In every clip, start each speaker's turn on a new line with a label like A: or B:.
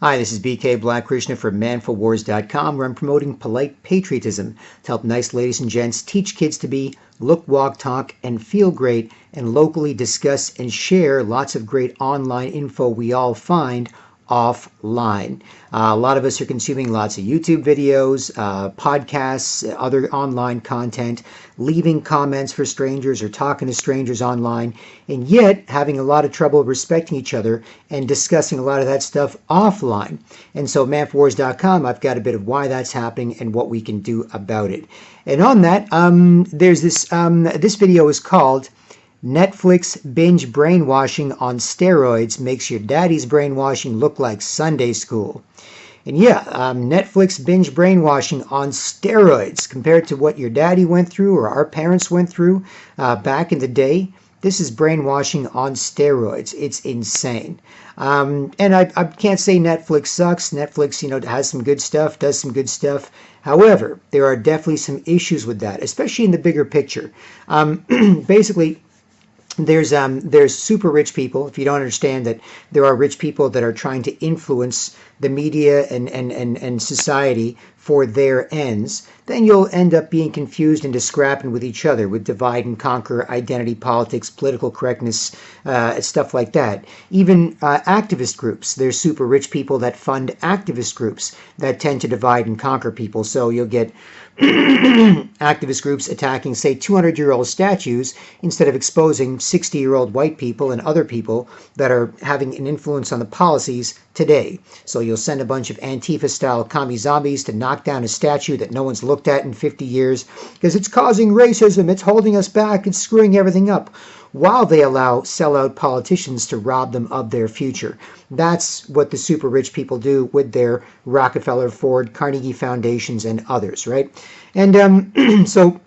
A: Hi, this is BK Black Krishna from manfulwars.com, where I'm promoting polite patriotism to help nice ladies and gents teach kids to be, look, walk, talk, and feel great, and locally discuss and share lots of great online info we all find offline. A lot of us are consuming lots of YouTube videos, podcasts, other online content, leaving comments for strangers or talking to strangers online, and yet having a lot of trouble respecting each other and discussing a lot of that stuff offline. And so manfulwars.com, I've got a bit of why that's happening and what we can do about it. And on that, there's this video is called Netflix binge brainwashing on steroids makes your daddy's brainwashing look like Sunday school. And yeah, Netflix binge brainwashing on steroids compared to what your daddy went through or our parents went through back in the day. This is brainwashing on steroids. It's insane. And I can't say Netflix sucks. Netflix, has some good stuff, does some good stuff. However, there are definitely some issues with that, especially in the bigger picture. Basically, there's super rich people. If you don't understand that there are rich people that are trying to influence the media and society for their ends, then you'll end up being confused and scrapping with each other with divide and conquer, identity politics, political correctness, stuff like that. Even activist groups, there's super rich people that fund activist groups that tend to divide and conquer people. So you'll get activist groups attacking, say, 200-year-old statues instead of exposing 60-year-old white people and other people that are having an influence on the policies today. So you'll send a bunch of Antifa-style commie zombies to knock down a statue that no one's looked at in 50 years because it's causing racism, it's holding us back, it's screwing everything up, while they allow sellout politicians to rob them of their future. That's what the super rich people do with their Rockefeller, Ford, Carnegie foundations and others, right? And so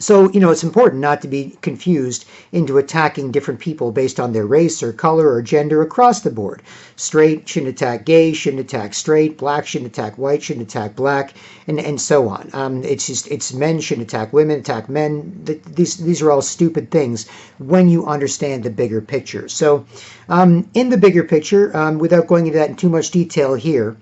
A: it's important not to be confused into attacking different people based on their race or color or gender across the board. Straight shouldn't attack gay, shouldn't attack straight, black shouldn't attack white, shouldn't attack black, and so on. It's men shouldn't attack women, attack men. These are all stupid things when you understand the bigger picture. So in the bigger picture, without going into that in too much detail here,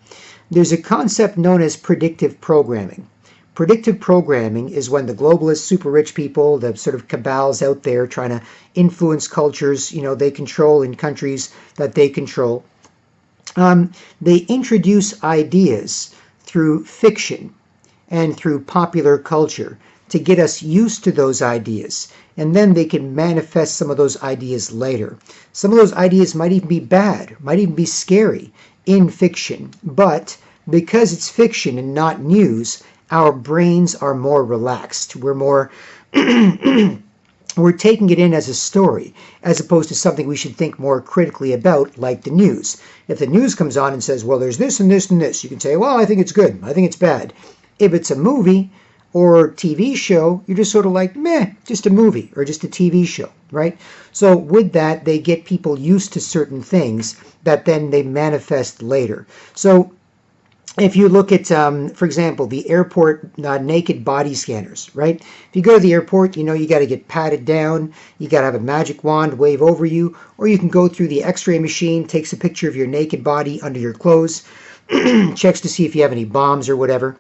A: there's a concept known as predictive programming. Predictive programming is when the globalist super rich people, the sort of cabals out there trying to influence cultures, they control in countries that they control. They introduce ideas through fiction and through popular culture to get us used to those ideas. And then they can manifest some of those ideas later. Some of those ideas might even be bad, might even be scary in fiction. But because it's fiction and not news, our brains are more relaxed. We're more, we're taking it in as a story, as opposed to something we should think more critically about, like the news. If the news comes on and says, well, there's this and this and this, you can say, well, I think it's good, I think it's bad. If it's a movie or TV show, you're just sort of like, meh, just a movie or just a TV show, right? So with that, they get people used to certain things that then they manifest later. So if you look at, for example, the airport naked body scanners, right? If you go to the airport, you got to get patted down, you got to have a magic wand wave over you, or you can go through the x-ray machine, takes a picture of your naked body under your clothes, checks to see if you have any bombs or whatever.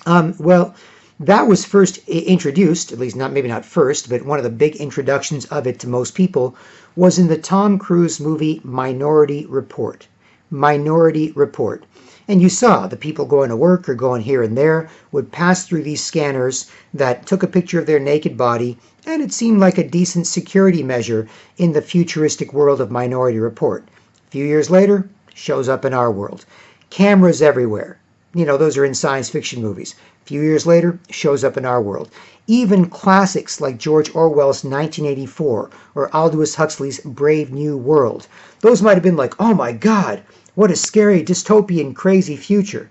A: Well, that was first introduced, at least maybe not first, but one of the big introductions of it to most people was in the Tom Cruise movie Minority Report. Minority Report. And you saw the people going to work or going here and there would pass through these scanners that took a picture of their naked body, and it seemed like a decent security measure in the futuristic world of Minority Report. A few years later, shows up in our world. Cameras everywhere. Those are in science fiction movies. A few years later, shows up in our world. Even classics like George Orwell's 1984 or Aldous Huxley's Brave New World. Those might have been like, oh my God, what a scary, dystopian, crazy future.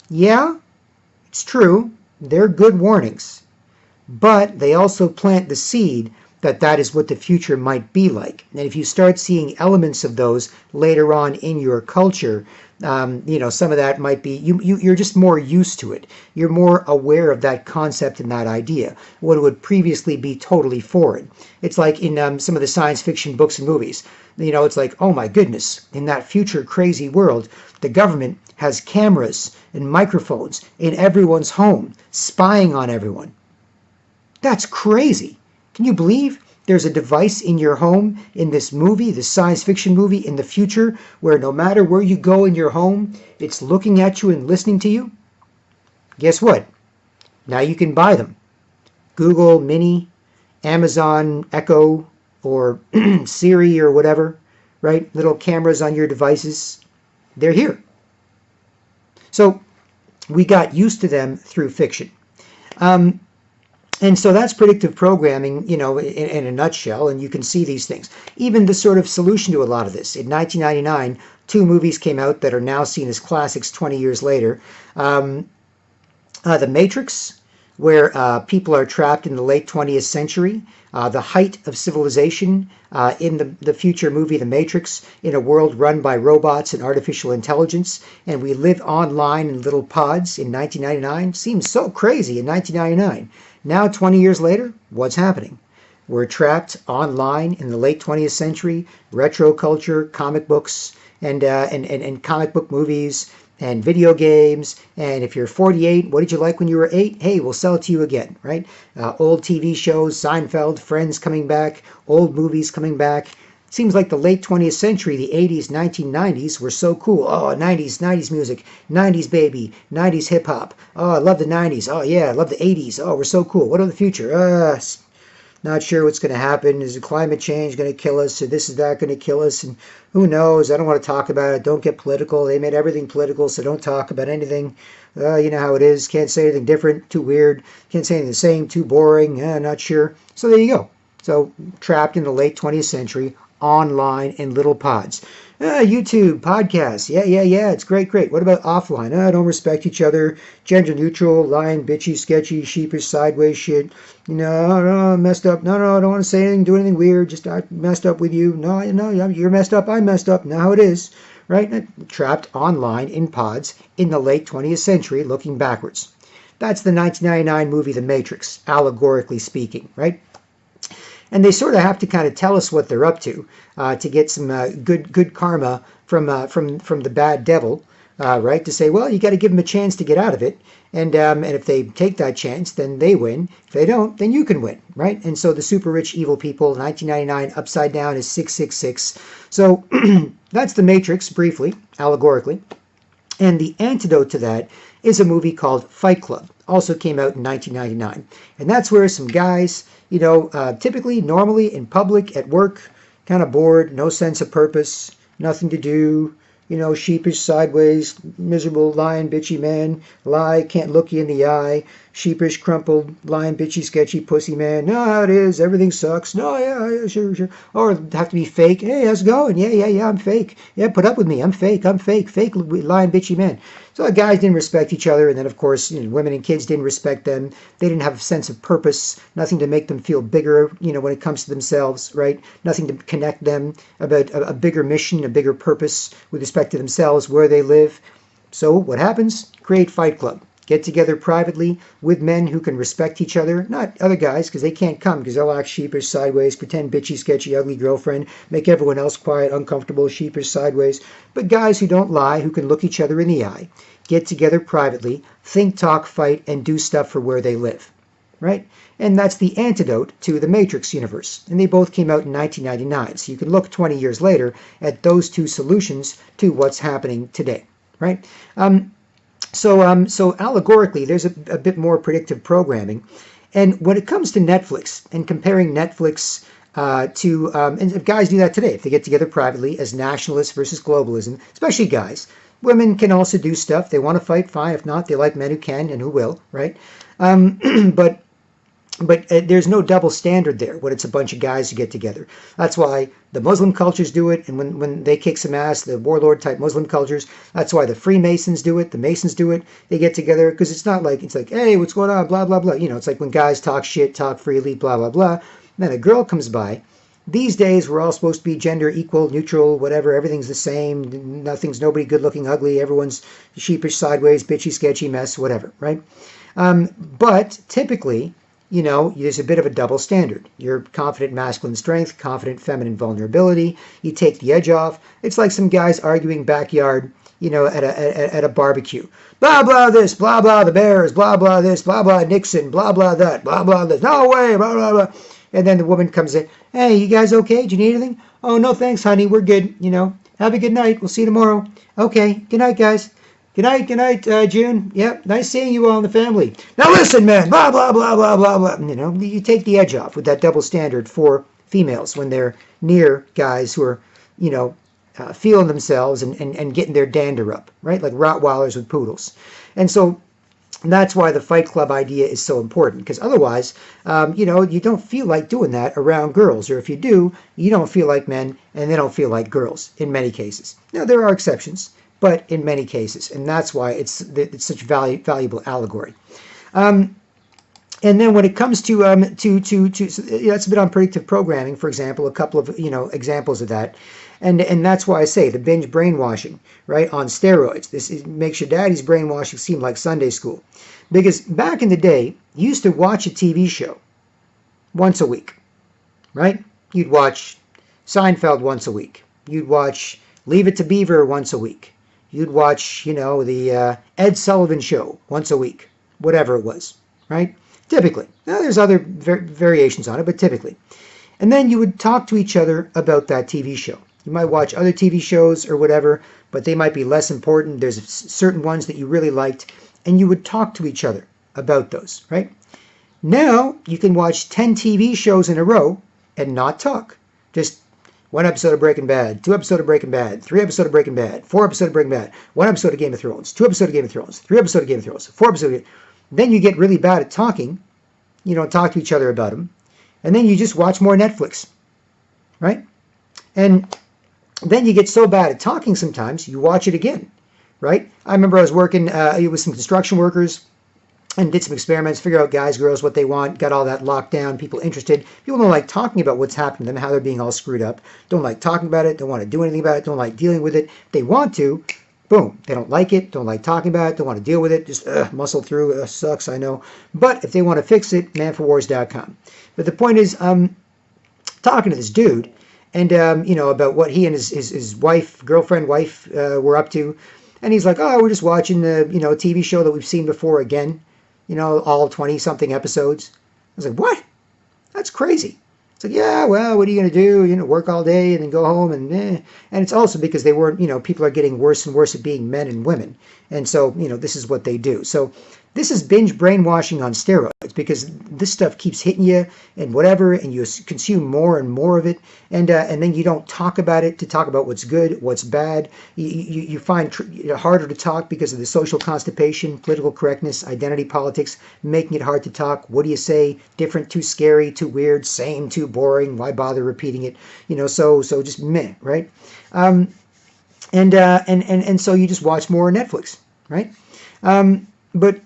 A: Yeah, it's true. They're good warnings. But they also plant the seed that that is what the future might be like. And if you start seeing elements of those later on in your culture, Some of that might be, you're just more used to it. You're more aware of that concept and that idea, what would previously be totally foreign. It's like in some of the science fiction books and movies. It's like, oh my goodness, in that future crazy world, the government has cameras and microphones in everyone's home, spying on everyone. That's crazy. Can you believe there's a device in your home in this movie, this science fiction movie in the future, where no matter where you go in your home, it's looking at you and listening to you? Guess what? Now you can buy them. Google Mini, Amazon Echo, or Siri or whatever, right? Little cameras on your devices. They're here. So we got used to them through fiction. And so that's predictive programming, in a nutshell, and you can see these things. Even the sort of solution to a lot of this. In 1999, 2 movies came out that are now seen as classics 20 years later. The Matrix, where people are trapped in the late 20th century, the height of civilization in the future movie The Matrix, in a world run by robots and artificial intelligence, and we live online in little pods in 1999. Seems so crazy in 1999. Now, 20 years later, what's happening? We're trapped online in the late 20th century, retro culture, comic books, and comic book movies, and video games. And if you're 48, what did you like when you were 8? Hey, we'll sell it to you again, right? Old TV shows, Seinfeld, Friends coming back, old movies coming back. Seems like the late 20th century, the 80s, 1990s were so cool. Oh, 90s music, 90s baby, 90s hip hop. Oh, I love the 90s. Oh, yeah, I love the 80s. Oh, we're so cool. What of the future? Not sure what's going to happen. Is the climate change going to kill us? Or this is that going to kill us? And who knows? I don't want to talk about it. Don't get political. They made everything political, so don't talk about anything. You know how it is. Can't say anything different. Too weird. Can't say anything the same. Too boring. Not sure. So there you go. So trapped in the late 20th century, online in little pods. YouTube, podcasts, yeah, it's great. What about offline? Don't respect each other, gender neutral, lying, bitchy, sketchy, sheepish, sideways shit. No, messed up. No, I don't want to say anything, do anything weird, just I messed up with you. No, you're messed up, I'm messed up. Now how it is, right? Trapped online in pods in the late 20th century, looking backwards. That's the 1999 movie The Matrix, allegorically speaking, right? And they sort of have to kind of tell us what they're up to get some good karma from the bad devil, right? To say, well, you got to give them a chance to get out of it, and if they take that chance, then they win. If they don't, then you can win, right? And so the super rich evil people, 1999 upside down is 666. So that's the Matrix, briefly, allegorically. And the antidote to that is a movie called Fight Club. Also came out in 1999, and that's where some guys, typically, normally in public, at work, kind of bored, no sense of purpose, nothing to do, sheepish, sideways, miserable, lying, bitchy man, lie, can't look you in the eye, sheepish, crumpled, lying, bitchy, sketchy, pussy man. No, how it is, everything sucks. No, yeah, sure. Or have to be fake. Hey, how's it going? Yeah, I'm fake. Yeah, put up with me. I'm fake, fake, lying, bitchy man. So the guys didn't respect each other, and then, of course, women and kids didn't respect them. They didn't have a sense of purpose, nothing to make them feel bigger, when it comes to themselves, right? Nothing to connect them about a bigger mission, a bigger purpose with respect to themselves, where they live. So what happens? Create Fight Club. Get together privately with men who can respect each other, not other guys, because they can't come, because they'll act sheepish, sideways, pretend bitchy, sketchy, ugly girlfriend, make everyone else quiet, uncomfortable, sheepish, sideways. But guys who don't lie, who can look each other in the eye, get together privately, think, talk, fight, and do stuff for where they live, right? And that's the antidote to the Matrix universe. And they both came out in 1999. So you can look 20 years later at those two solutions to what's happening today, right? So allegorically, there's a bit more predictive programming. And when it comes to Netflix and comparing Netflix and guys do that today, if they get together privately as nationalists versus globalism, especially guys. Women can also do stuff. They want to fight, fine. If not, they like men who can and who will, right? But there's no double standard there when it's a bunch of guys who get together. That's why the Muslim cultures do it, and when they kick some ass, the warlord-type Muslim cultures, that's why the Freemasons do it, the Masons do it. They get together because it's like, hey, what's going on, blah, blah, blah. It's like when guys talk shit, talk freely, blah, blah, blah. Then a girl comes by, These days, we're all supposed to be gender equal, neutral, whatever. Everything's the same. Nobody good looking, ugly. Everyone's sheepish, sideways, bitchy, sketchy, mess, whatever, right? But typically, there's a bit of a double standard. You're confident masculine strength, confident feminine vulnerability. You take the edge off. It's like some guys arguing backyard, at a barbecue. Blah, blah, this, blah, blah, the Bears, blah, blah, this, blah, blah, Nixon, blah, blah, that, blah, blah, this. No way, blah, blah, blah. And then the woman comes in. Hey, you guys okay? Do you need anything? Oh, no, thanks, honey. We're good. Have a good night. We'll see you tomorrow. Okay. Good night, guys. Good night, June. Yep, nice seeing you all in the family. Now listen, man, blah, blah, blah, blah, blah, blah. You take the edge off with that double standard for females when they're near guys who are, feeling themselves and getting their dander up, right? Like Rottweilers with poodles. And so that's why the Fight Club idea is so important, because otherwise, you don't feel like doing that around girls. Or if you do, you don't feel like men and they don't feel like girls in many cases. Now, there are exceptions, but in many cases. And that's why it's such valuable allegory. And then when it comes to that's a bit on predictive programming, for example, a couple of, examples of that. And that's why I say the binge brainwashing, right, on steroids. Makes your daddy's brainwashing seem like Sunday school. Because back in the day, you used to watch a TV show once a week, right? You'd watch Seinfeld once a week. You'd watch Leave It to Beaver once a week. You'd watch, the Ed Sullivan Show once a week, whatever it was, right? Typically. Now, there's other variations on it, but typically. And then you would talk to each other about that TV show. You might watch other TV shows or whatever, but they might be less important. There's certain ones that you really liked, and you would talk to each other about those, right? Now, you can watch 10 TV shows in a row and not talk. Just one episode of Breaking Bad, 2 episodes of Breaking Bad, 3 episodes of Breaking Bad, 4 episodes of Breaking Bad, 1 episode of Game of Thrones, 2 episodes of Game of Thrones, 3 episodes of Game of Thrones, 4 episodes. Then you get really bad at talking. You don't talk to each other about them. And then you just watch more Netflix, right? And then you get so bad at talking sometimes, you watch it again, right? I remember I was working with some construction workers and did some experiments, figure out guys, girls, what they want, got all that locked down, people interested. People don't like talking about what's happening to them, how they're being all screwed up. Don't like talking about it, don't want to do anything about it, don't like dealing with it. They want to, boom. They don't like it, don't like talking about it, don't want to deal with it, just muscle through, sucks, I know. But if they want to fix it, manforwars.com. But the point is, talking to this dude, and about what he and his wife, girlfriend, wife were up to. And he's like, oh, we're just watching the, TV show that we've seen before again, all 20-something episodes. I was like, what? That's crazy. It's like, yeah, well, what are you going to do? Work all day and then go home and it's also because they weren't, people are getting worse and worse at being men and women. And so, this is what they do. So this is binge brainwashing on steroids because this stuff keeps hitting you and whatever, and you consume more and more of it. And then you don't talk about it to talk about what's good, what's bad. You find it harder to talk because of the social constipation, political correctness, identity politics, making it hard to talk. What do you say? Different, too scary, too weird, same, too boring. Why bother repeating it? So just meh, right? And so you just watch more Netflix, right? But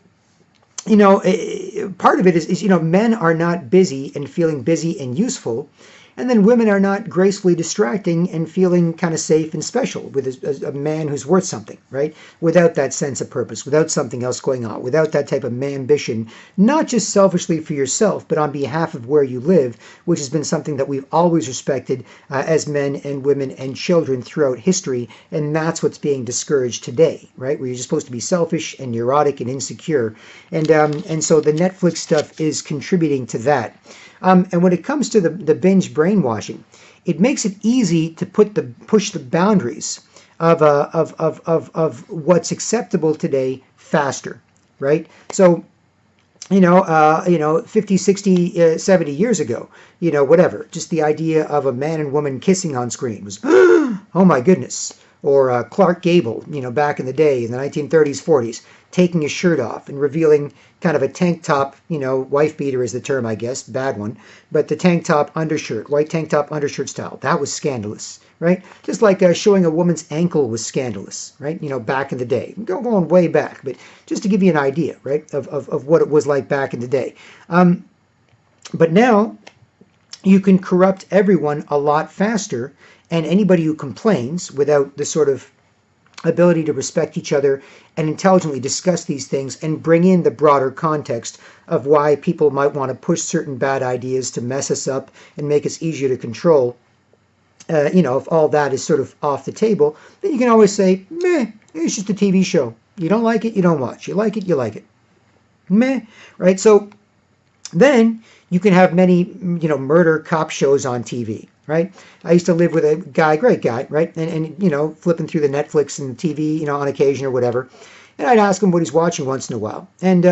A: part of it is men are not busy and feeling busy and useful, and then women are not gracefully distracting and feeling kind of safe and special with a man who's worth something, right? Without that sense of purpose, without something else going on, without that type of man-ambition, not just selfishly for yourself, but on behalf of where you live, which has been something that we've always respected as men and women and children throughout history, and that's what's being discouraged today, right? Where you're just supposed to be selfish and neurotic and insecure, and so the Netflix stuff is contributing to that. And when it comes to the binge brainwashing, it makes it easy to push the boundaries of what's acceptable today faster, right? So, 50, 60, 70 years ago, whatever, just the idea of a man and woman kissing on screen was, oh my goodness. Or Clark Gable, back in the day, in the 1930s, 40s, taking his shirt off and revealing kind of a tank top, wife beater is the term, I guess, bad one, but the tank top undershirt, white tank top undershirt style, that was scandalous, right? Just like showing a woman's ankle was scandalous, right? Back in the day, going way back, but just to give you an idea, right, of what it was like back in the day. But now, you can corrupt everyone a lot faster, and anybody who complains without the sort of ability to respect each other and intelligently discuss these things and bring in the broader context of why people might want to push certain bad ideas to mess us up and make us easier to control. If all that is sort of off the table, then you can always say, meh, it's just a TV show. You don't like it, you don't watch. You like it, you like it. Meh, right? So then you can have many, murder cop shows on TV, right? I used to live with a guy, great guy, right? And flipping through the Netflix and TV, on occasion or whatever. And I'd ask him what he's watching once in a while. And,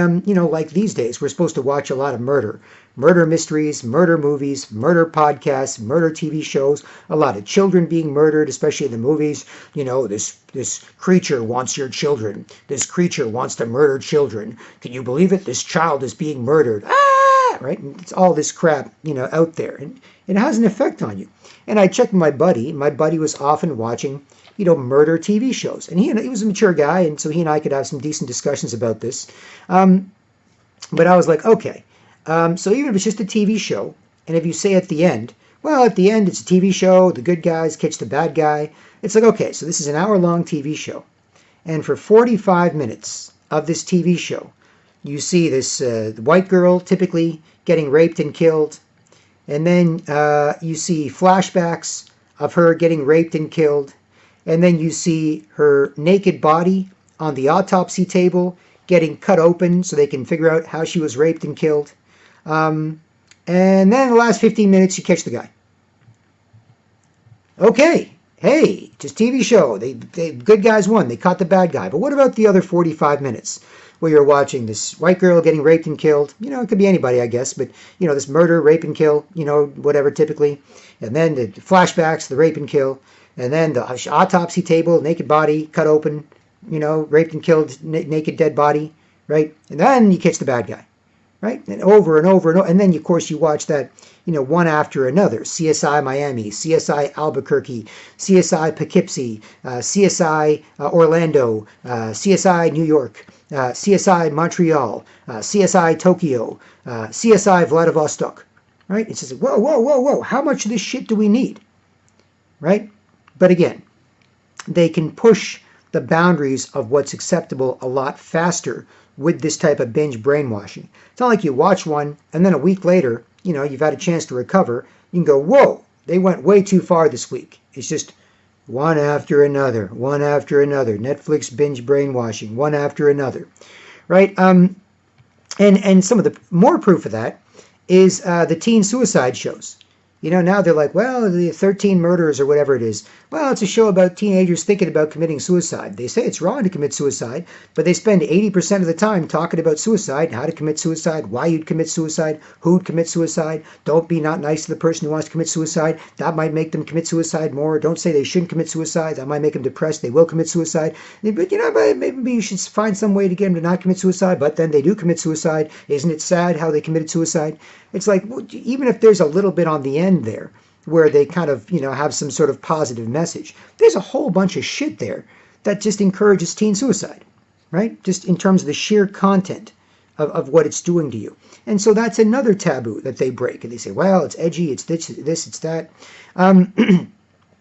A: like these days, we're supposed to watch a lot of murder mysteries, murder movies, murder podcasts, murder TV shows, a lot of children being murdered, especially in the movies. This creature wants your children. This creature wants to murder children. Can you believe it? This child is being murdered. Ah! Right? And it's all this crap, out there. And it has an effect on you. And I checked my buddy. My buddy was often watching murder TV shows. And he was a mature guy, and so he and I could have some decent discussions about this. But I was like, okay, so even if it's just a TV show, and if you say at the end, well, at the end it's a TV show, the good guys catch the bad guy, it's like, okay, so this is an hour-long TV show. And for 45 minutes of this TV show, you see this white girl typically getting raped and killed, and then you see flashbacks of her getting raped and killed, and then you see her naked body on the autopsy table getting cut open so they can figure out how she was raped and killed. And then in the last 15 minutes, you catch the guy. Okay, hey, just TV show. They good guys won. They caught the bad guy. But what about the other 45 minutes where you're watching this white girl getting raped and killed? It could be anybody, I guess. But, this murder, rape and kill, whatever typically. And then the flashbacks, the rape and kill. And then the autopsy table, naked body, cut open, raped and killed, naked dead body, right? And then you catch the bad guy, right? And over and over and over. And then, of course, you watch that, one after another. CSI Miami, CSI Albuquerque, CSI Poughkeepsie, CSI Orlando, CSI New York, CSI Montreal, CSI Tokyo, CSI Vladivostok, right? It's just, whoa, whoa, whoa, whoa. How much of this shit do we need, right? But again, they can push the boundaries of what's acceptable a lot faster with this type of binge brainwashing. It's not like you watch one and then a week later, you've had a chance to recover. You can go, whoa, they went way too far this week. It's just one after another, one after another. Netflix binge brainwashing, one after another, right? And some of the more proof of that is the teen suicide shows. Now they're like, well, the 13 murders or whatever it is. Well, it's a show about teenagers thinking about committing suicide. They say it's wrong to commit suicide, but they spend 80% of the time talking about suicide, how to commit suicide, why you'd commit suicide, who'd commit suicide. Don't be not nice to the person who wants to commit suicide. That might make them commit suicide more. Don't say they shouldn't commit suicide. That might make them depressed. They will commit suicide. But, maybe you should find some way to get them to not commit suicide, but then they do commit suicide. Isn't it sad how they committed suicide? It's like, even if there's a little bit on the end there where they kind of, have some sort of positive message, there's a whole bunch of shit there that just encourages teen suicide, right? Just in terms of the sheer content of what it's doing to you. And so that's another taboo that they break. And they say, well, it's edgy, it's this, it's that. And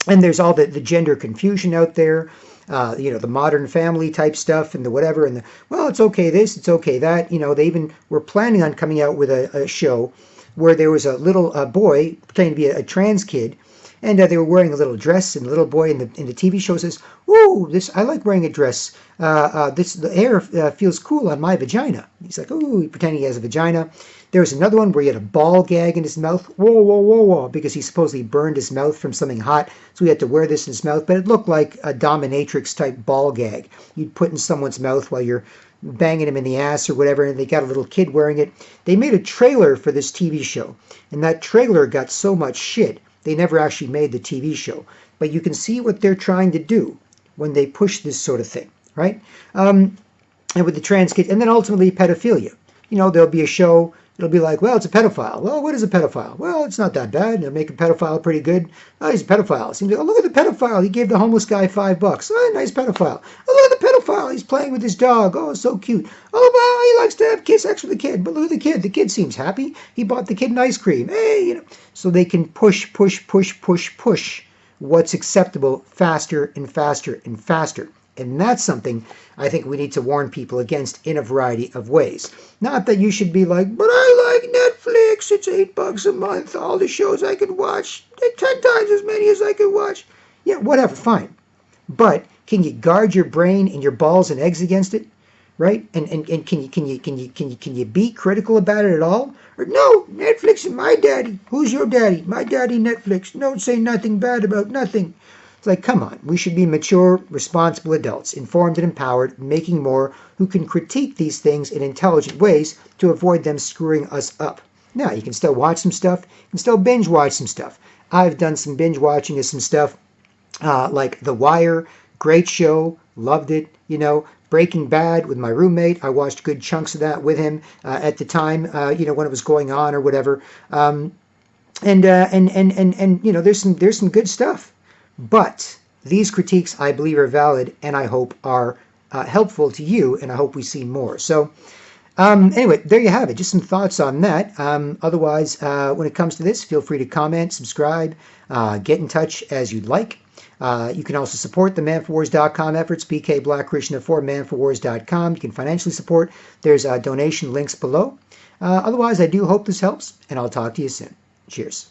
A: there's all the gender confusion out there. The Modern Family type stuff and the whatever, and well, it's okay this, it's okay that. They even were planning on coming out with a show where there was a little boy pretending to be a trans kid, and they were wearing a little dress, and the little boy in the TV show says, "Ooh, I like wearing a dress. The air feels cool on my vagina." He's like, "Ooh," pretending he has a vagina. There was another one where he had a ball gag in his mouth. Whoa, whoa, whoa, whoa, because he supposedly burned his mouth from something hot, so he had to wear this in his mouth. But it looked like a dominatrix type ball gag you'd put in someone's mouth while you're banging him in the ass or whatever, and they got a little kid wearing it. They made a trailer for this TV show, and that trailer got so much shit, they never actually made the TV show. But you can see what they're trying to do when they push this sort of thing, right? And with the trans kids, and then ultimately pedophilia. There'll be a show, it'll be like, well, it's a pedophile. Well, what is a pedophile? Well, it's not that bad. They'll make a pedophile pretty good. Oh, he's a pedophile. Seems like, oh, look at the pedophile. He gave the homeless guy $5. Oh, nice pedophile. Oh, look at the pedophile. He's playing with his dog. Oh, so cute. Oh, wow, he likes to have sex with the kid. But look at the kid. The kid seems happy. He bought the kid an ice cream. Hey, So they can push what's acceptable faster and faster and faster. And that's something I think we need to warn people against in a variety of ways. Not that you should be like, but I like Netflix. It's $8 a month. All the shows I can watch. 10 times as many as I can watch. Yeah, whatever, fine. But can you guard your brain and your balls and eggs against it? Right? And can you be critical about it at all? Or no, Netflix is my daddy. Who's your daddy? My daddy, Netflix. Don't say nothing bad about nothing. It's like, come on. We should be mature, responsible adults, informed and empowered, making more, who can critique these things in intelligent ways to avoid them screwing us up. Now, you can still watch some stuff. You can still binge watch some stuff. I've done some binge watching of some stuff like The Wire. Great show. Loved it. Breaking Bad with my roommate. I watched good chunks of that with him at the time, when it was going on or whatever. There's some good stuff. But these critiques, I believe, are valid, and I hope are helpful to you, and I hope we see more. So anyway, there you have it. Just some thoughts on that. Otherwise, when it comes to this, feel free to comment, subscribe, get in touch as you'd like. You can also support the manforwars.com efforts, BK Black Krishna for manforwars.com. You can financially support. There's donation links below. Otherwise, I do hope this helps, and I'll talk to you soon. Cheers.